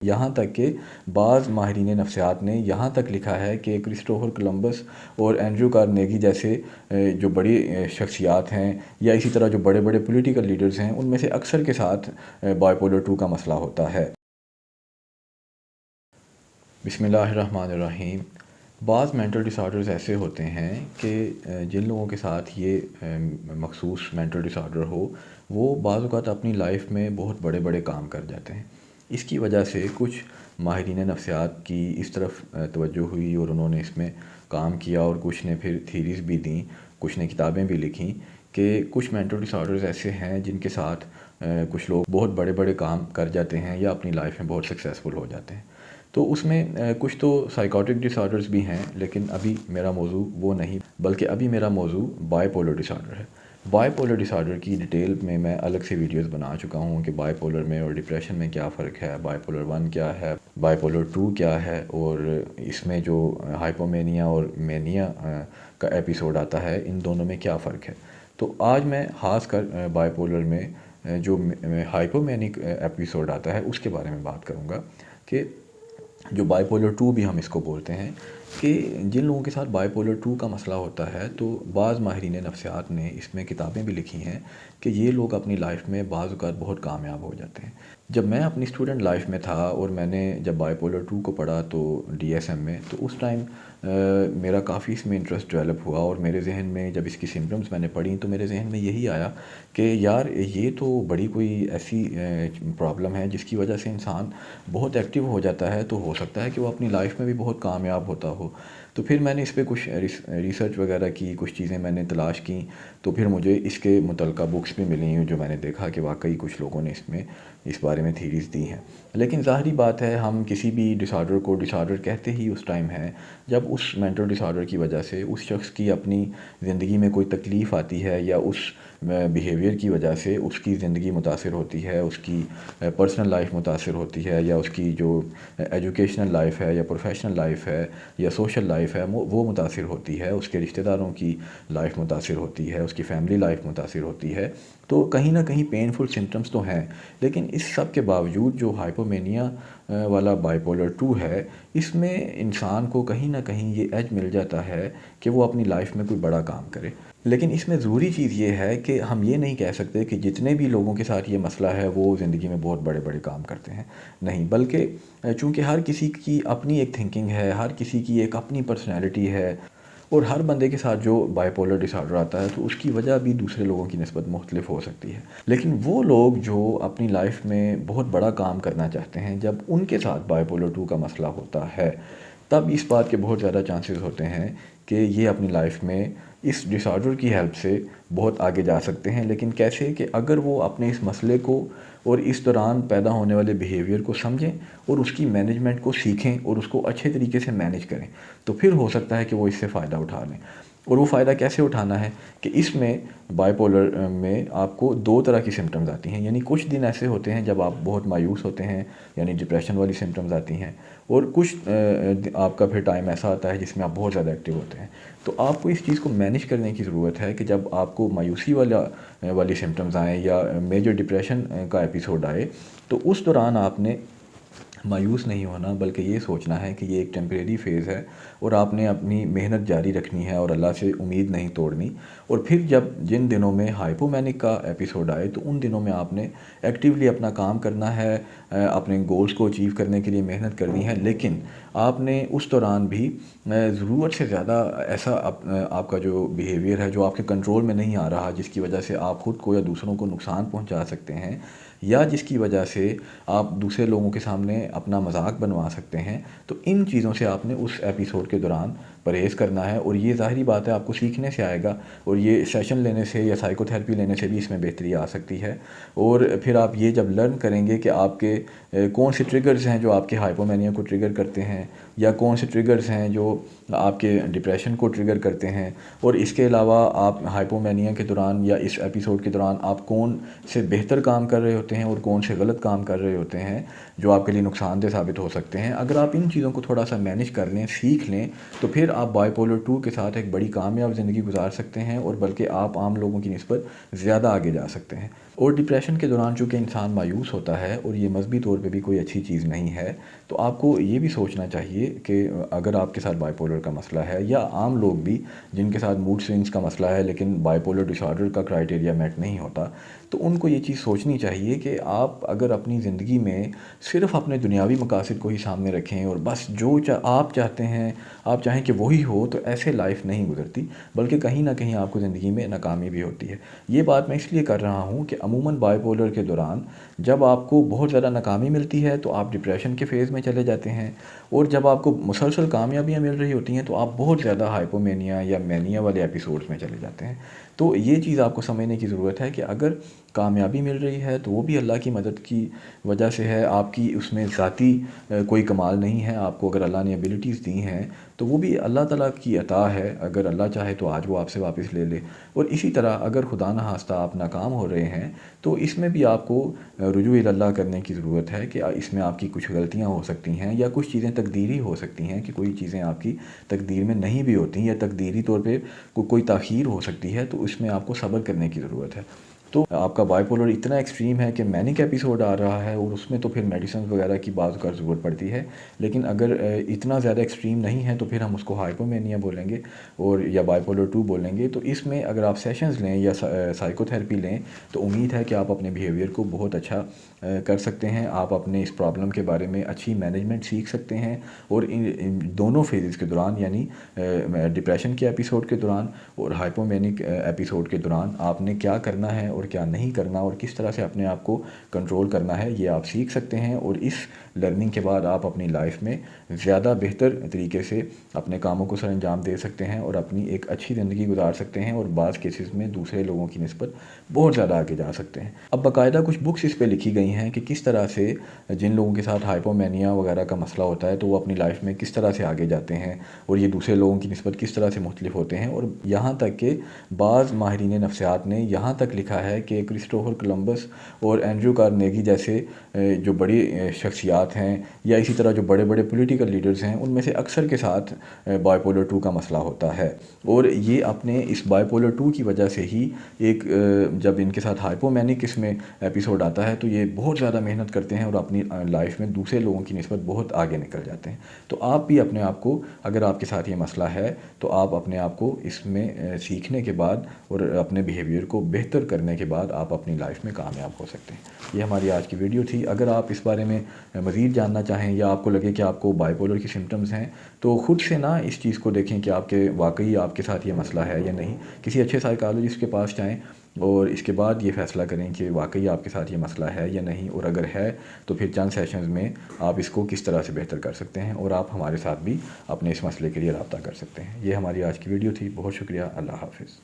یہاں تک کہ بعض ماہرین نفسیات نے یہاں تک لکھا ہے کہ کرسٹوفر کولمبس اور اینڈریو کارنیگی جیسے جو بڑی شخصیات ہیں یا اسی طرح جو بڑے بڑے پولیٹیکل لیڈرز ہیں ان میں سے اکثر کے ساتھ بائیپولر 2 کا مسئلہ ہوتا ہے۔ بسم اللہ الرحمن الرحیم۔ بعض مینٹل ڈس آرڈرز ایسے ہوتے ہیں کہ جن لوگوں کے ساتھ یہ مخصوص مینٹل ڈس آرڈر ہو وہ بعض اوقات اپنی لائف میں بہت بڑے بڑے کام کر جاتے ہیں۔ اس کی وجہ سے کچھ ماہرین نفسیات کی اس طرف توجہ ہوئی اور انہوں نے اس میں کام کیا، اور کچھ نے پھر تھیریز بھی دیں، کچھ نے کتابیں بھی لکھیں کہ کچھ مینٹل ڈس آرڈرز ایسے ہیں جن کے ساتھ کچھ لوگ بہت بڑے بڑے کام کر جاتے ہیں یا اپنی لائف میں بہت سکسیزفل ہو جاتے ہیں۔ تو اس میں کچھ تو سائیکاٹرک ڈس آرڈرز بھی ہیں، لیکن ابھی میرا موضوع وہ نہیں، بلکہ ابھی میرا موضوع بائی پولر ڈس آرڈر ہے۔ بائی پولر ڈس آرڈر کی ڈیٹیل میں الگ سے ویڈیوز بنا چکا ہوں کہ بائی پولر میں اور ڈپریشن میں کیا فرق ہے، بائی پولر 1 کیا ہے، بائی پولر 2 کیا ہے، اور اس میں جو ہائپومینیا اور مینیا کا ایپیسوڈ آتا ہے ان دونوں میں کیا فرق ہے۔ تو آج میں خاص کر بائی پولر میں جو ہائپومینک ایپیسوڈ آتا ہے اس کے بارے میں بات کروں گا کہ جو بائی پولر 2 بھی ہم اس کو بولتے ہیں، کہ جن لوگوں کے ساتھ بائی پولر 2 کا مسئلہ ہوتا ہے تو بعض ماہرین نفسیات نے اس میں کتابیں بھی لکھی ہیں کہ یہ لوگ اپنی لائف میں بعض اوقات بہت کامیاب ہو جاتے ہیں۔ جب میں اپنی اسٹوڈنٹ لائف میں تھا اور میں نے جب بائی پولر 2 کو پڑھا تو ڈی ایس ایم میں، تو اس ٹائم میرا کافی اس میں انٹرسٹ ڈیولپ ہوا، اور میرے ذہن میں جب اس کی سمپٹمز میں نے پڑھی تو میرے ذہن میں یہی آیا کہ یار یہ تو بڑی کوئی ایسی پرابلم ہے جس کی وجہ سے انسان بہت ایکٹیو ہو جاتا ہے، تو ہو سکتا ہے کہ وہ اپنی لائف میں بھی بہت کامیاب ہوتا ہو۔ تو پھر میں نے اس پہ کچھ ریسرچ وغیرہ کی، کچھ چیزیں میں نے تلاش کیں، تو پھر مجھے اس کے متعلقہ بکس بھی ملی ہیں جو میں نے دیکھا کہ واقعی کچھ لوگوں نے اس بارے میں تھیریز دی ہیں۔ لیکن ظاہری بات ہے ہم کسی بھی ڈس آرڈر کو ڈس آرڈر کہتے ہی اس ٹائم ہے جب اس مینٹل ڈس آرڈر کی وجہ سے اس شخص کی اپنی زندگی میں کوئی تکلیف آتی ہے، یا اس بیہیویئر کی وجہ سے اس کی زندگی متاثر ہوتی ہے، اس کی پرسنل لائف متاثر ہوتی ہے، یا اس کی جو ایجوکیشنل لائف ہے یا پروفیشنل لائف ہے یا سوشل لائف ہے وہ متاثر ہوتی ہے، اس کے رشتہ داروں کی لائف متاثر ہوتی ہے، اس کی فیملی لائف متاثر ہوتی ہے، تو کہیں نہ کہیں پینفل سمپٹمز تو ہیں۔ لیکن اس سب کے باوجود جو ہائپومینیا والا بائی پولر 2 ہے، اس میں انسان کو کہیں نہ کہیں یہ ایج مل جاتا ہے کہ وہ اپنی لائف میں کوئی بڑا کام کرے۔ لیکن اس میں ضروری چیز یہ ہے کہ ہم یہ نہیں کہہ سکتے کہ جتنے بھی لوگوں کے ساتھ یہ مسئلہ ہے وہ زندگی میں بہت بڑے بڑے کام کرتے ہیں، نہیں، بلکہ چونکہ ہر کسی کی اپنی ایک تھنکنگ ہے، ہر کسی کی ایک اپنی پرسنالٹی ہے، اور ہر بندے کے ساتھ جو بائی پولر ڈس آرڈر آتا ہے تو اس کی وجہ بھی دوسرے لوگوں کی نسبت مختلف ہو سکتی ہے۔ لیکن وہ لوگ جو اپنی لائف میں بہت بڑا کام کرنا چاہتے ہیں، جب ان کے ساتھ بائی پولر 2 کا مسئلہ ہوتا ہے تب اس بات کے بہت زیادہ چانسز ہوتے ہیں کہ یہ اپنی لائف میں اس ڈس آرڈر کی ہیلپ سے بہت آگے جا سکتے ہیں۔ لیکن کیسے؟ کہ اگر وہ اپنے اس مسئلے کو اور اس دوران پیدا ہونے والے بیہیویئر کو سمجھیں اور اس کی مینجمنٹ کو سیکھیں اور اس کو اچھے طریقے سے مینیج کریں، تو پھر ہو سکتا ہے کہ وہ اس سے فائدہ اٹھا لیں۔ اور وہ فائدہ کیسے اٹھانا ہے کہ اس میں بائی پولر میں آپ کو 2 طرح کی سمپٹمز آتی ہیں، یعنی کچھ دن ایسے ہوتے ہیں جب آپ بہت مایوس ہوتے ہیں، یعنی ڈپریشن والی سمپٹمز آتی ہیں، اور کچھ آپ کا پھر ٹائم ایسا آتا ہے جس میں آپ بہت زیادہ ایکٹیو ہوتے ہیں۔ تو آپ کو اس چیز کو مینیج کرنے کی ضرورت ہے کہ جب آپ کو مایوسی والی سمپٹمز آئیں یا میجر ڈپریشن کا ایپیسوڈ آئے تو اس دوران آپ نے مایوس نہیں ہونا، بلکہ یہ سوچنا ہے کہ یہ ایک ٹیمپریری فیز ہے اور آپ نے اپنی محنت جاری رکھنی ہے اور اللہ سے امید نہیں توڑنی۔ اور پھر جن دنوں میں ہائپومینک کا ایپیسوڈ آئے تو ان دنوں میں آپ نے ایکٹیولی اپنا کام کرنا ہے، اپنے گولز کو اچیو کرنے کے لیے محنت کرنی ہے، لیکن آپ نے اس دوران بھی ضرورت سے زیادہ ایسا آپ کا جو بیہیویئر ہے جو آپ کے کنٹرول میں نہیں آ رہا، جس کی وجہ سے آپ خود کو یا دوسروں کو نقصان پہنچا سکتے ہیں، یا جس کی وجہ سے آپ دوسرے لوگوں کے سامنے اپنا مذاق بنوا سکتے ہیں، تو ان چیزوں سے آپ نے اس ایپیسوڈ کے دوران پرہیز کرنا ہے۔ اور یہ ظاہری بات ہے آپ کو سیکھنے سے آئے گا، اور یہ سیشن لینے سے یا سائیکو تھیراپی لینے سے بھی اس میں بہتری آ سکتی ہے۔ اور پھر آپ یہ جب لرن کریں گے کہ آپ کے کون سے ٹریگرز ہیں جو آپ کے ہائپومینیا کو ٹریگر کرتے ہیں، یا کون سے ٹریگرز ہیں جو آپ کے ڈپریشن کو ٹریگر کرتے ہیں، اور اس کے علاوہ آپ ہائپومینیا کے دوران یا اس ایپیسوڈ کے دوران آپ کون سے بہتر کام کر رہے ہوتے ہیں اور کون سے غلط کام کر رہے ہوتے ہیں جو آپ کے لیے نقصان دہ ثابت ہو سکتے ہیں، اگر آپ ان چیزوں کو تھوڑا سا مینیج کر لیں، سیکھ لیں، تو پھر آپ بائی پولر 2 کے ساتھ ایک بڑی کامیاب زندگی گزار سکتے ہیں، اور بلکہ آپ عام لوگوں کی نسبت زیادہ آگے جا سکتے ہیں۔ اور ڈپریشن کے دوران چونکہ انسان مایوس ہوتا ہے اور یہ مذہبی طور پہ بھی کوئی اچھی چیز نہیں ہے، تو آپ کو یہ بھی سوچنا چاہیے کہ اگر آپ کے ساتھ بائی پولر کا مسئلہ ہے، یا عام لوگ بھی جن کے ساتھ موڈ سوئنگز کا مسئلہ ہے لیکن بائی پولر ڈس آرڈر کا کرائٹیریا میٹ نہیں ہوتا، تو ان کو یہ چیز سوچنی چاہیے کہ آپ اگر اپنی زندگی میں صرف اپنے دنیاوی مقاصد کو ہی سامنے رکھیں اور بس جو آپ چاہتے ہیں آپ چاہیں کہ وہی ہو، تو ایسے لائف نہیں گزرتی، بلکہ کہیں نہ کہیں آپ کو زندگی میں ناکامی بھی ہوتی ہے۔ یہ بات میں اس لیے کر رہا ہوں کہ عموماً بائی پولر کے دوران جب آپ کو بہت زیادہ ناکامی ملتی ہے تو آپ ڈپریشن کے فیز میں چلے جاتے ہیں، اور جب آپ کو مسلسل کامیابیاں مل رہی ہوتی ہیں تو آپ بہت زیادہ ہائپومینیا یا مینیا والے ایپیسوڈز میں چلے جاتے ہیں۔ تو یہ چیز آپ کو سمجھنے کی ضرورت ہے کہ اگر کامیابی مل رہی ہے تو وہ بھی اللہ کی مدد کی وجہ سے ہے، آپ کی اس میں ذاتی کوئی کمال نہیں ہے۔ آپ کو اگر اللہ نے ایبیلٹیز دی ہیں تو وہ بھی اللہ تعالیٰ کی عطا ہے، اگر اللہ چاہے تو آج وہ آپ سے واپس لے لے۔ اور اسی طرح اگر خدا نخواستہ آپ ناکام ہو رہے ہیں تو اس میں بھی آپ کو رجوع اللہ کرنے کی ضرورت ہے کہ اس میں آپ کی کچھ غلطیاں ہو سکتی ہیں، یا کچھ چیزیں تقدیری ہو سکتی ہیں کہ کوئی چیزیں آپ کی تقدیر میں نہیں بھی ہوتی، یا تقدیری طور پہ کوئی تاخیر ہو سکتی ہے، تو اس میں آپ کو صبر کرنے کی ضرورت ہے۔ تو آپ کا بائی پولر اتنا ایکسٹریم ہے کہ مینک ایپیسوڈ آ رہا ہے، اور اس میں تو پھر میڈیسنز وغیرہ کی بعض اوقات ضرورت پڑتی ہے، لیکن اگر اتنا زیادہ ایکسٹریم نہیں ہے تو پھر ہم اس کو ہائپومینیا بولیں گے، اور یا بائی پولر 2 بولیں گے۔ تو اس میں اگر آپ سیشنز لیں یا سائیکو تھیراپی لیں تو امید ہے کہ آپ اپنے بیہیویئر کو بہت اچھا کر سکتے ہیں، آپ اپنے اس پرابلم کے بارے میں اچھی مینجمنٹ سیکھ سکتے ہیں، اور ان دونوں فیزز کے دوران، یعنی ڈپریشن کے ایپیسوڈ کے دوران اور ہائپومینک ایپیسوڈ کے دوران آپ نے کیا کرنا ہے اور کیا نہیں کرنا، اور کس طرح سے اپنے آپ کو کنٹرول کرنا ہے، یہ آپ سیکھ سکتے ہیں۔ اور اس لرننگ کے بعد آپ اپنی لائف میں زیادہ بہتر طریقے سے اپنے کاموں کو سر انجام دے سکتے ہیں، اور اپنی ایک اچھی زندگی گزار سکتے ہیں، اور بعض کیسز میں دوسرے لوگوں کی نسبت بہت زیادہ آگے جا سکتے ہیں۔ اب باقاعدہ کچھ بکس اس پہ لکھی گئی ہیں کہ کس طرح سے جن لوگوں کے ساتھ ہائپومینیا وغیرہ کا مسئلہ ہوتا ہے تو وہ اپنی لائف میں کس طرح سے آگے جاتے ہیں، اور یہ دوسرے لوگوں کی نسبت کس طرح سے مختلف ہوتے ہیں۔ اور یہاں تک کہ بعض ماہرین نفسیات نے یہاں تک لکھا ہے کہ کرسٹوفر کولمبس اور اینڈریو کارنیگی جیسے جو بڑی شخصیات ہیں، یا اسی طرح جو بڑے بڑے پولیٹیکل لیڈرز ہیں، ان میں سے اکثر کے ساتھ بائی پولر 2 کا مسئلہ ہوتا ہے، اور یہ اپنے اس بائی پولر 2 کی وجہ سے ہی ایک جب ان کے ساتھ ہائپومینک اس میں ایپیسوڈ آتا ہے تو یہ بہت زیادہ محنت کرتے ہیں اور اپنی لائف میں دوسرے لوگوں کی نسبت بہت آگے نکل جاتے ہیں۔ تو آپ بھی اپنے آپ کو، اگر آپ کے ساتھ یہ مسئلہ ہے تو آپ اپنے آپ کو اس میں سیکھنے کے بعد اور اپنے بیہیویئر کو بہتر کرنے کے بعد آپ اپنی لائف میں کامیاب ہو سکتے ہیں۔ یہ ہماری آج کی ویڈیو تھی۔ اگر آپ اس بارے میں مزید جاننا چاہیں، یا آپ کو لگے کہ آپ کو بائی پولر کی سمٹمز ہیں، تو خود سے نہ اس چیز کو دیکھیں کہ واقعی آپ کے ساتھ یہ مسئلہ ہے یا نہیں، کسی اچھے سائیکالوجسٹ کے پاس جائیں، اور اس کے بعد یہ فیصلہ کریں کہ واقعی آپ کے ساتھ یہ مسئلہ ہے یا نہیں، اور اگر ہے تو پھر چند سیشنز میں آپ اس کو کس طرح سے بہتر کر سکتے ہیں، اور آپ ہمارے ساتھ بھی اپنے اس مسئلے کے لیے رابطہ کر سکتے ہیں۔ یہ ہماری آج کی ویڈیو تھی۔ بہت شکریہ۔ اللہ حافظ۔